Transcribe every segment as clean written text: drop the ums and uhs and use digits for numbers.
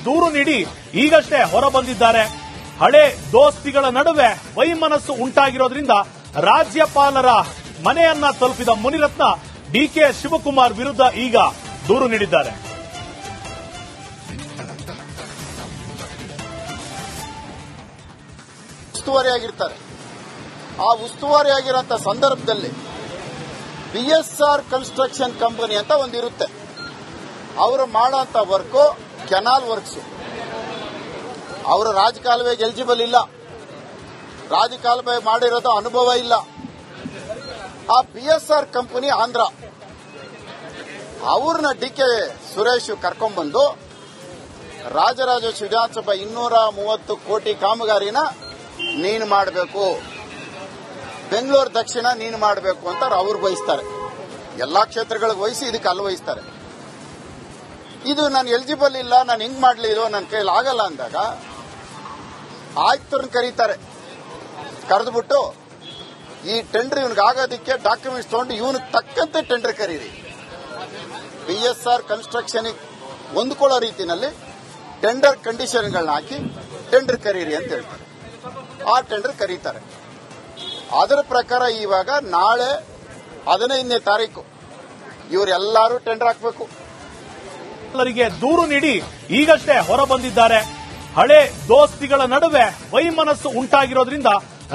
ದೂರು ನೀಡಿ ಈಗಷ್ಟೇ ಹೊರಬಂದಿದ್ದಾರೆ. ಹಳೆ ದೋಸ್ತಿಗಳ ನಡುವೆ ವೈಮನಸ್ಸು ಉಂಟಾಗಿರೋದ್ರಿಂದ ರಾಜ್ಯಪಾಲರ ಮನೆಯನ್ನ ತಲುಪಿದ ಮುನಿರತ್ನ ಡಿಕೆ ಶಿವಕುಮಾರ್ ವಿರುದ್ಧ ಈಗ ದೂರು ನೀಡಿದ್ದಾರೆ. ಉಸ್ತುವಾರಿಯಾಗಿರ್ತಾರೆ. ಆ ಉಸ್ತುವಾರಿಯಾಗಿರೋಂಥ ಸಂದರ್ಭದಲ್ಲಿ BSR ಕನ್ಸ್ಟ್ರಕ್ಷನ್ ಕಂಪನಿ ಅಂತ ಒಂದಿರುತ್ತೆ. ಅವರು ಮಾಡೋಂಥ ವರ್ಕು ಕೆನಾಲ್ ವರ್ಕ್ಸ್. ಅವರು ರಾಜಕಾಲುವೆಗೆ ಎಲಿಜಿಬಲ್ ಇಲ್ಲ, ರಾಜಕಾಲುವೆ ಮಾಡಿರೋದು ಅನುಭವ ಇಲ್ಲ. ಆ BSR ಕಂಪನಿ ಆಂಧ್ರ, ಅವ್ರನ್ನ ಡಿಕೆ ಸುರೇಶ್ ಕರ್ಕೊಂಡ್ಬಂದು ರಾಜರಾಜೇಶ್ವರಿ ವಿಧಾನಸಭಾ 230 ಕೋಟಿ ಕಾಮಗಾರಿನ ನೀನು ಮಾಡಬೇಕು, ಬೆಂಗಳೂರು ದಕ್ಷಿಣ ನೀನು ಮಾಡಬೇಕು ಅಂತ ಅವ್ರು ವಹಿಸ್ತಾರೆ. ಎಲ್ಲಾ ಕ್ಷೇತ್ರಗಳಿಗೆ ವಹಿಸಿ ಇದಕ್ಕೆ ಅಲ್ಲಿ ವಹಿಸ್ತಾರೆ. ಇದು ನಾನು ಎಲಿಜಿಬಲ್ ಇಲ್ಲ, ನಾನು ಹಿಂಗ್ ಮಾಡ್ಲಿ, ಇದು ನನ್ನ ಕೈಲಿ ಆಗಲ್ಲ ಅಂದಾಗ ಆಯುಕ್ತರನ್ನ ಕರೀತಾರೆ. ಕರೆದ್ಬಿಟ್ಟು ಈ ಟೆಂಡರ್ ಇವನಿಗೆ ಆಗೋದಕ್ಕೆ ಡಾಕ್ಯುಮೆಂಟ್ಸ್ ತಗೊಂಡು ಇವನಿಗೆ ತಕ್ಕಂತೆ ಟೆಂಡರ್ ಕರೀರಿ, BSR ಕನ್ಸ್ಟ್ರಕ್ಷನ್ ಹೊಂದ್ಕೊಳ್ಳೋ ರೀತಿಯಲ್ಲಿ ಟೆಂಡರ್ ಕಂಡೀಷನ್ಗಳನ್ನ ಹಾಕಿ ಟೆಂಡರ್ ಕರೀರಿ ಅಂತ ಹೇಳ್ತಾರೆ. ಆ ಟೆಂಡರ್ ಕರೀತಾರೆ. ಅದರ ಪ್ರಕಾರ ಇವಾಗ ನಾಳೆ 15ನೇ ತಾರೀಕು ಇವರೆಲ್ಲರೂ ಟೆಂಡರ್ ಹಾಕಬೇಕು. ದೂರು ನೀಡಿ ಈಗಷ್ಟೇ ಹೊರಬಂದಿದ್ದಾರೆ. ಹಳೆ ದೋಸ್ತಿಗಳ ನಡುವೆ ವೈಮನಸ್ಸು ಉಂಟಾಗಿರೋದ್ರಿಂದ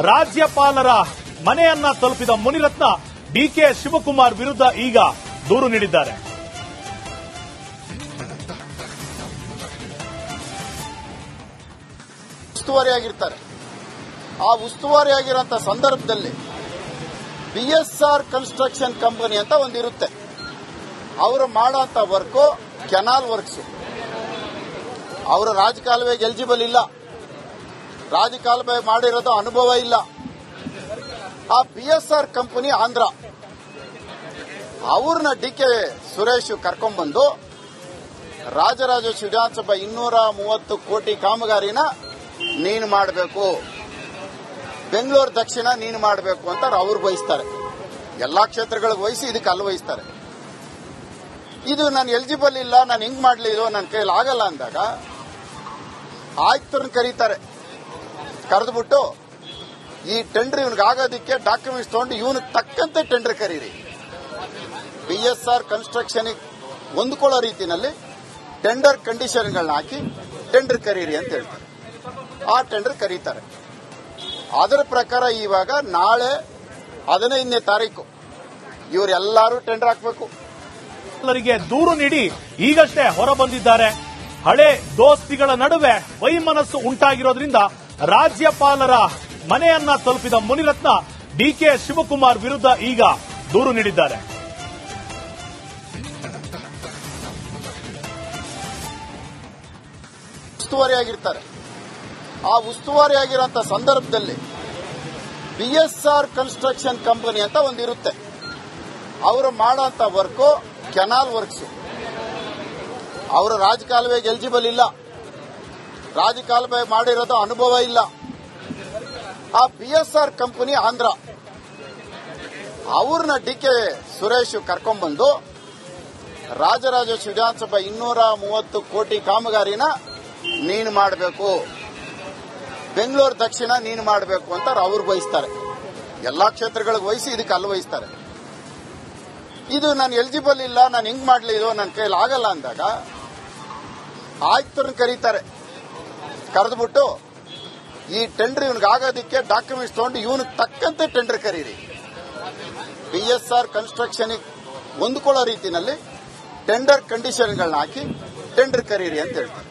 ರಾಜ್ಯಪಾಲರ ಮನೆಯನ್ನ ತಲುಪಿದ ಮುನಿರತ್ನ ಡಿಕೆ ಶಿವಕುಮಾರ್ ವಿರುದ್ಧ ಈಗ ದೂರು ನೀಡಿದ್ದಾರೆ. ಉಸ್ತುವಾರಿಯಾಗಿರ್ತಾರೆ. ಆ ಉಸ್ತುವಾರಿಯಾಗಿರೋಂಥ ಸಂದರ್ಭದಲ್ಲಿ BSR ಕನ್ಸ್ಟ್ರಕ್ಷನ್ ಕಂಪನಿ ಅಂತ ಒಂದಿರುತ್ತೆ. ಅವರು ಮಾಡೋಂಥ ವರ್ಕು ಕೆನಾಲ್ ವರ್ಕ್ಸ್. ಅವರು ರಾಜಕಾಲುವೆಗೆ ಎಲಿಜಿಬಲ್ ಇಲ್ಲ, ರಾಜಕಾಲುವೆ ಮಾಡಿರೋದು ಅನುಭವ ಇಲ್ಲ. ಆ BSR ಕಂಪನಿ ಆಂಧ್ರ, ಅವ್ರನ್ನ ಡಿಕೆ ಸುರೇಶ್ ಕರ್ಕೊಂಡ್ಬಂದು ರಾಜರಾಜೇಶ್ವರಿ ವಿಧಾನಸಭಾ 230 ಕೋಟಿ ಕಾಮಗಾರಿನ ನೀನು ಮಾಡಬೇಕು, ಬೆಂಗಳೂರು ದಕ್ಷಿಣ ನೀನು ಮಾಡಬೇಕು ಅಂತ ಅವ್ರು ವಹಿಸ್ತಾರೆ. ಎಲ್ಲಾ ಕ್ಷೇತ್ರಗಳಿಗೆ ವಹಿಸಿ ಇದಕ್ಕೆ ಅಲ್ಲಿ ವಹಿಸ್ತಾರೆ. ಇದು ನಾನು ಎಲಿಜಿಬಲ್ ಇಲ್ಲ, ನಾನು ಹಿಂಗ್ ಮಾಡ್ಲಿ, ಇದು ನನ್ನ ಕೈಲಿ ಆಗಲ್ಲ ಅಂದಾಗ ಆಯುಕ್ತರನ್ನ ಕರೀತಾರೆ. ಕರೆದ್ಬಿಟ್ಟು ಈ ಟೆಂಡರ್ ಇವನಿಗೆ ಆಗೋದಕ್ಕೆ ಡಾಕ್ಯುಮೆಂಟ್ಸ್ ತಗೊಂಡು ಇವನಿಗೆ ತಕ್ಕಂತೆ ಟೆಂಡರ್ ಕರೀರಿ, BSR ಕನ್ಸ್ಟ್ರಕ್ಷನ್ ಹೊಂದ್ಕೊಳ್ಳೋ ರೀತಿಯಲ್ಲಿ ಟೆಂಡರ್ ಕಂಡೀಷನ್ಗಳನ್ನ ಹಾಕಿ ಟೆಂಡರ್ ಕರೀರಿ ಅಂತ ಹೇಳ್ತಾರೆ. ಆ ಟೆಂಡರ್ ಕರೀತಾರೆ. ಅದರ ಪ್ರಕಾರ ಇವಾಗ ನಾಳೆ 15ನೇ ತಾರೀಕು ಇವರೆಲ್ಲರೂ ಟೆಂಡರ್ ಹಾಕಬೇಕು. ದೂರು ನೀಡಿ ಈಗಷ್ಟೇ ಹೊರಬಂದಿದ್ದಾರೆ. ಹಳೆ ದೋಸ್ತಿಗಳ ನಡುವೆ ವೈಮನಸ್ಸು ಉಂಟಾಗಿರೋದ್ರಿಂದ ರಾಜ್ಯಪಾಲರ ಮನೆಯನ್ನ ತಲುಪಿದ ಮುನಿರತ್ನ ಡಿಕೆ ಶಿವಕುಮಾರ್ ವಿರುದ್ಧ ಈಗ ದೂರು ನೀಡಿದ್ದಾರೆ. ಉಸ್ತುವಾರಿಯಾಗಿರ್ತಾರೆ. ಆ ಉಸ್ತುವಾರಿಯಾಗಿರೋಂಥ ಸಂದರ್ಭದಲ್ಲಿ BSR ಕನ್ಸ್ಟ್ರಕ್ಷನ್ ಕಂಪನಿ ಅಂತ ಒಂದಿರುತ್ತೆ. ಅವರು ಮಾಡೋಂಥ ವರ್ಕು ಕೆನಾಲ್ ವರ್ಕ್ಸ್. ಅವರು ರಾಜಕಾಲುವೆಗೆ ಎಲಿಜಿಬಲ್ ಇಲ್ಲ, ರಾಜಕಾಲುವೆ ಮಾಡಿರೋದು ಅನುಭವ ಇಲ್ಲ. ಆ BSR ಕಂಪನಿ ಆಂಧ್ರ, ಅವ್ರನ್ನ ಡಿಕೆ ಸುರೇಶ್ ಕರ್ಕೊಂಡ್ಬಂದು ರಾಜರಾಜೇಶ್ವರಿ ವಿಧಾನಸಭಾ 230 ಕೋಟಿ ಕಾಮಗಾರಿನ ನೀನು ಮಾಡಬೇಕು, ಬೆಂಗಳೂರು ದಕ್ಷಿಣ ನೀನು ಮಾಡಬೇಕು ಅಂತ ಅವ್ರು ವಹಿಸ್ತಾರೆ. ಎಲ್ಲಾ ಕ್ಷೇತ್ರಗಳಿಗೆ ವಹಿಸಿ ಇದಕ್ಕೆ ಅಲ್ಲಿ ವಹಿಸ್ತಾರೆ. ಇದು ನಾನು ಎಲಿಜಿಬಲ್ ಇಲ್ಲ, ನಾನು ಹಿಂಗ್ ಮಾಡ್ಲಿ, ಇದು ನನ್ನ ಕೈಲಿ ಆಗಲ್ಲ ಅಂದಾಗ ಆಯುಕ್ತರನ್ನ ಕರೀತಾರೆ. ಕರೆದ್ಬಿಟ್ಟು ಈ ಟೆಂಡರ್ ಇವನಿಗೆ ಆಗೋದಕ್ಕೆ ಡಾಕ್ಯುಮೆಂಟ್ಸ್ ತಗೊಂಡು ಇವನಿಗೆ ತಕ್ಕಂತೆ ಟೆಂಡರ್ ಕರೀರಿ, BSR ಕನ್ಸ್ಟ್ರಕ್ಷನ್ ಹೊಂದ್ಕೊಳ್ಳೋ ರೀತಿಯಲ್ಲಿ ಟೆಂಡರ್ ಕಂಡೀಷನ್ಗಳನ್ನ ಹಾಕಿ ಟೆಂಡರ್ ಕರೀರಿ ಅಂತ ಹೇಳ್ತಾರೆ.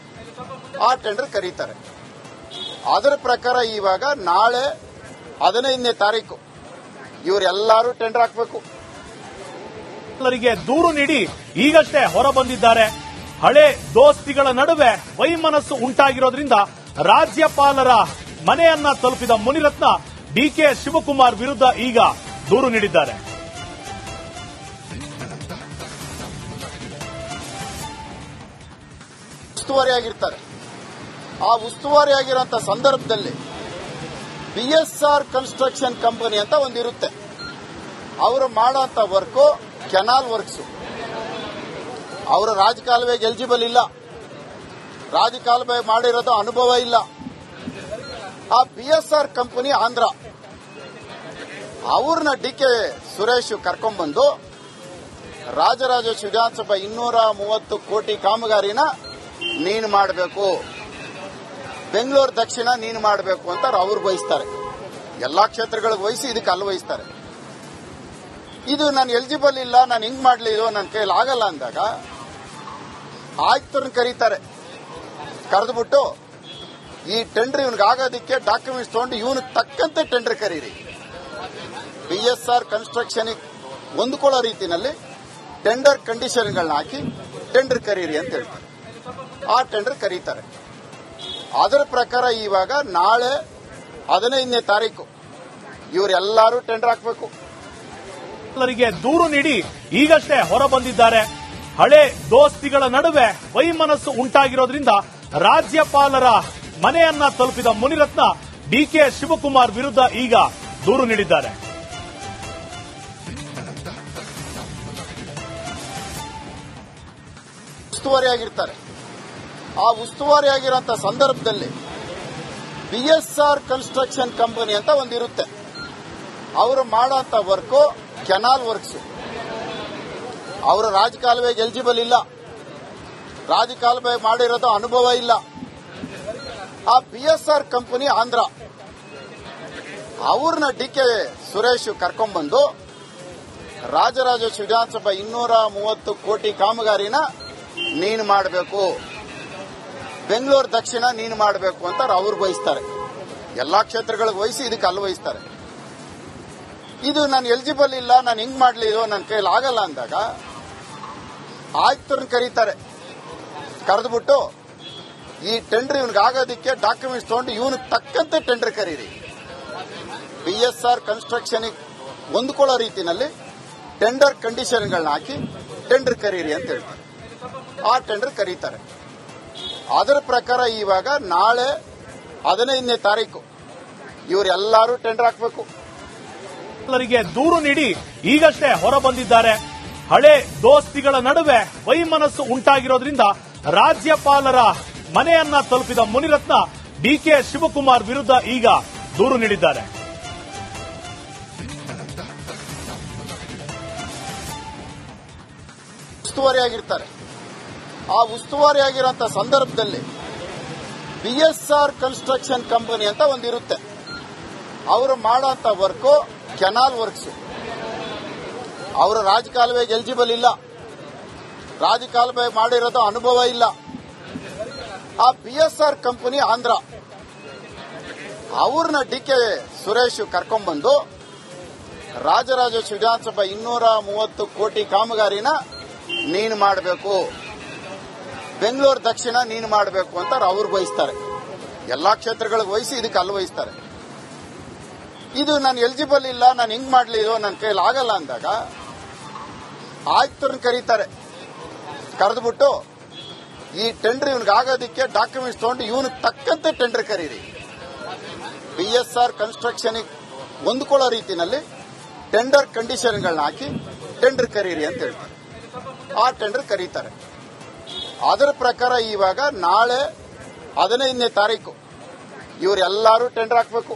ಆ ಟೆಂಡರ್ ಕರೀತಾರೆ. ಅದರ ಪ್ರಕಾರ ಇವಾಗ ನಾಳೆ 15ನೇ ತಾರೀಕು ಇವರೆಲ್ಲರೂ ಟೆಂಡರ್ ಹಾಕಬೇಕು. ದೂರು ನೀಡಿ ಈಗಷ್ಟೇ ಹೊರಬಂದಿದ್ದಾರೆ. ಹಳೆ ದೋಸ್ತಿಗಳ ನಡುವೆ ವೈಮನಸ್ಸು ಉಂಟಾಗಿರೋದ್ರಿಂದ ರಾಜ್ಯಪಾಲರ ಮನೆಯನ್ನ ತಲುಪಿದ ಮುನಿರತ್ನ ಡಿಕೆ ಶಿವಕುಮಾರ್ ವಿರುದ್ಧ ಈಗ ದೂರು ನೀಡಿದ್ದಾರೆ. ಉಸ್ತುವಾರಿಯಾಗಿರ್ತಾರೆ. ಆ ಉಸ್ತುವಾರಿಯಾಗಿರೋಂಥ ಸಂದರ್ಭದಲ್ಲಿ BSR ಕನ್ಸ್ಟ್ರಕ್ಷನ್ ಕಂಪನಿ ಅಂತ ಒಂದಿರುತ್ತೆ. ಅವರು ಮಾಡೋಂಥ ವರ್ಕು ಕೆನಾಲ್ ವರ್ಕ್ಸ್. ಅವರು ರಾಜಕಾಲುವೆಗೆ ಎಲಿಜಿಬಲ್ ಇಲ್ಲ, ರಾಜಕಾಲುವೆ ಮಾಡಿರೋದು ಅನುಭವ ಇಲ್ಲ. ಆ PSR ಕಂಪನಿ ಆಂಧ್ರ ಅವ್ರನ್ನ DK ಸುರೇಶ್ ಕರ್ಕೊಂಡ್ಬಂದು ರಾಜರಾಜೇಶ್ವರಿ ವಿಧಾನಸಭಾ 230 ಕೋಟಿ ಕಾಮಗಾರಿನ ನೀನು ಮಾಡಬೇಕು, ಬೆಂಗಳೂರು ದಕ್ಷಿಣ ನೀನು ಮಾಡಬೇಕು ಅಂತ ಅವ್ರು ವಹಿಸ್ತಾರೆ. ಎಲ್ಲಾ ಕ್ಷೇತ್ರಗಳಿಗೆ ವಹಿಸಿ ಇದಕ್ಕೆ ಅಲ್ಲಿ ವಹಿಸ್ತಾರೆ. ಇದು ನಾನು ಎಲಿಜಿಬಲ್ ಇಲ್ಲ, ನಾನು ಹಿಂಗ್ ಮಾಡ್ಲಿ, ಇದು ನನ್ನ ಕೈಲಿ ಆಗಲ್ಲ ಅಂದಾಗ ಆಯುಕ್ತರನ್ನ ಕರೀತಾರೆ. ಕರೆದ್ಬಿಟ್ಟು ಈ ಟೆಂಡರ್ ಇವನಿಗೆ ಆಗೋದಕ್ಕೆ ಡಾಕ್ಯುಮೆಂಟ್ಸ್ ತಗೊಂಡು ಇವನು ತಕ್ಕಂತೆ ಟೆಂಡರ್ ಕರೀರಿ, PSR ಕನ್ಸ್ಟ್ರಕ್ಷನ್ ಹೊಂದ್ಕೊಳ್ಳೋ ರೀತಿಯಲ್ಲಿ ಟೆಂಡರ್ ಕಂಡೀಷನ್ಗಳನ್ನ ಹಾಕಿ ಟೆಂಡರ್ ಕರೀರಿ ಅಂತ ಹೇಳ್ತಾರೆ. ಆ ಟೆಂಡರ್ ಕರೀತಾರೆ. ಅದರ ಪ್ರಕಾರ ಇವಾಗ ನಾಳೆ 15ನೇ ತಾರೀಕು ಇವರೆಲ್ಲರೂ ಟೆಂಡರ್ ಹಾಕಬೇಕು. ದೂರು ನೀಡಿ ಈಗಷ್ಟೇ ಹೊರ ಬಂದಿದ್ದಾರೆ. ಹಳೆ ದೋಸ್ತಿಗಳ ನಡುವೆ ವೈಮನಸ್ಸು ಉಂಟಾಗಿರೋದ್ರಿಂದ ರಾಜ್ಯಪಾಲರ ಮನೆಯನ್ನ ತಲುಪಿದ ಮುನಿರತ್ನ DK ಶಿವಕುಮಾರ್ ವಿರುದ್ಧ ಈಗ ದೂರು ನೀಡಿದ್ದಾರೆ. ಉಸ್ತುವಾರಿಯಾಗಿರ್ತಾರೆ. ಆ ಉಸ್ತುವಾರಿಯಾಗಿರುವಂತಹ ಸಂದರ್ಭದಲ್ಲಿ PSR ಕನ್ಸ್ಟ್ರಕ್ಷನ್ ಕಂಪನಿ ಅಂತ ಒಂದಿರುತ್ತೆ. ಅವರು ಮಾಡೋಂಥ ವರ್ಕು ಕೆನಾಲ್ ವರ್ಕ್ಸ್. ಅವರು ರಾಜಕಾಲುವೆಗೆ ಎಲಿಜಿಬಲ್ ಇಲ್ಲ, ರಾಜಕಾಲುವೆ ಮಾಡಿರೋದು ಅನುಭವ ಇಲ್ಲ. ಆ PSR ಕಂಪನಿ ಆಂಧ್ರ ಅವ್ರನ್ನ DK ಸುರೇಶ್ ಕರ್ಕೊಂಡ್ಬಂದು ರಾಜರಾಜೇಶ್ವರಿ ವಿಧಾನಸಭಾ 230 ಕೋಟಿ ಕಾಮಗಾರಿನ ನೀನು ಮಾಡಬೇಕು, ಬೆಂಗಳೂರು ದಕ್ಷಿಣ ನೀನು ಮಾಡಬೇಕು ಅಂತ ಅವ್ರು ವಹಿಸ್ತಾರೆ. ಎಲ್ಲಾ ಕ್ಷೇತ್ರಗಳಿಗೆ ವಹಿಸಿ ಇದಕ್ಕೆ ಅಲ್ಲಿ ವಹಿಸ್ತಾರೆ. ಇದು ನಾನು ಎಲಿಜಿಬಲ್ ಇಲ್ಲ, ನಾನು ಹಿಂಗ್ ಮಾಡ್ಲಿ, ಇದು ನನ್ನ ಕೈಲಿ ಆಗಲ್ಲ ಅಂದಾಗ ಆಯುಕ್ತರನ್ನ ಕರೀತಾರೆ. ಕರೆದ್ಬಿಟ್ಟು ಈ ಟೆಂಡರ್ ಇವನಿಗೆ ಆಗೋದಕ್ಕೆ ಡಾಕ್ಯುಮೆಂಟ್ಸ್ ತಗೊಂಡು ಇವನು ತಕ್ಕಂತೆ ಟೆಂಡರ್ ಕರೀರಿ, PSR ಕನ್ಸ್ಟ್ರಕ್ಷನ್ ಹೊಂದ್ಕೊಳ್ಳೋ ರೀತಿಯಲ್ಲಿ ಟೆಂಡರ್ ಕಂಡೀಷನ್ಗಳನ್ನ ಹಾಕಿ ಟೆಂಡರ್ ಕರೀರಿ ಅಂತ ಹೇಳ್ತಾರೆ. ಆ ಟೆಂಡರ್ ಕರೀತಾರೆ. ಅದರ ಪ್ರಕಾರ ಇವಾಗ ನಾಳೆ 15ನೇ ತಾರೀಕು ಇವರೆಲ್ಲರೂ ಟೆಂಡರ್ ಹಾಕಬೇಕು. ದೂರು ನೀಡಿ ಈಗಷ್ಟೇ ಹೊರ ಬಂದಿದ್ದಾರೆ. ಹಳೆ ದೋಸ್ತಿಗಳ ನಡುವೆ ವೈಮನಸ್ಸು ಉಂಟಾಗಿರೋದ್ರಿಂದ ರಾಜ್ಯಪಾಲರ ಮನೆಯನ್ನ ತಲುಪಿದ ಮುನಿರತ್ನ DK ಶಿವಕುಮಾರ್ ವಿರುದ್ಧ ಈಗ ದೂರು ನೀಡಿದ್ದಾರೆ. ಉಸ್ತುವಾರಿಯಾಗಿರ್ತಾರೆ. ಆ ಉಸ್ತುವಾರಿಯಾಗಿರುವಂತಹ ಸಂದರ್ಭದಲ್ಲಿ PSR ಕನ್ಸ್ಟ್ರಕ್ಷನ್ ಕಂಪನಿ ಅಂತ ಒಂದಿರುತ್ತೆ. ಅವರು ಮಾಡೋಂಥ ವರ್ಕು ಕೆನಾಲ್ ವರ್ಕ್ಸ್. ಅವರು ರಾಜಕಾಲುವೆಗೆ ಎಲಿಜಿಬಲ್ ಇಲ್ಲ, ರಾಜಕಾಲುವೆ ಮಾಡಿರೋದು ಅನುಭವ ಇಲ್ಲ. ಆ PSR ಕಂಪನಿ ಆಂಧ್ರ ಅವ್ರನ್ನ DK ಸುರೇಶ್ ಕರ್ಕೊಂಡ್ಬಂದು ರಾಜರಾಜೇಶ್ವರಿ ವಿಧಾನಸಭಾ 230 ಕೋಟಿ ಕಾಮಗಾರಿನ ನೀನು ಮಾಡಬೇಕು, ಬೆಂಗಳೂರು ದಕ್ಷಿಣ ನೀನು ಮಾಡಬೇಕು ಅಂತ ಅವ್ರು ವಹಿಸ್ತಾರೆ. ಎಲ್ಲಾ ಕ್ಷೇತ್ರಗಳಿಗೆ ವಹಿಸಿ ಇದಕ್ಕೆ ಅಲ್ಲಿ ವಹಿಸ್ತಾರೆ. ಇದು ನಾನು ಎಲಿಜಿಬಲ್ ಇಲ್ಲ, ನಾನು ಹಿಂಗ್ ಮಾಡ್ಲಿ, ಇದು ನನ್ನ ಕೈಲಿ ಆಗಲ್ಲ ಅಂದಾಗ ಆಯುಕ್ತರನ್ನ ಕರೀತಾರೆ. ಕರೆದ್ಬಿಟ್ಟು ಈ ಟೆಂಡರ್ ಇವನಿಗೆ ಆಗೋದಕ್ಕೆ ಡಾಕ್ಯುಮೆಂಟ್ಸ್ ತಗೊಂಡು ಇವನು ತಕ್ಕಂತೆ ಟೆಂಡರ್ ಕರೀರಿ, PSR ಕನ್ಸ್ಟ್ರಕ್ಷನ್ ಹೊಂದ್ಕೊಳ್ಳೋ ರೀತಿಯಲ್ಲಿ ಟೆಂಡರ್ ಕಂಡೀಷನ್ಗಳನ್ನ ಹಾಕಿ ಟೆಂಡರ್ ಕರೀರಿ ಅಂತ ಹೇಳ್ತಾರೆ. ಆ ಟೆಂಡರ್ ಕರೀತಾರೆ. ಅದರ ಪ್ರಕಾರ ಇವಾಗ ನಾಳೆ 15ನೇ ತಾರೀಕು ಇವರೆಲ್ಲರೂ ಟೆಂಡರ್ ಹಾಕಬೇಕು.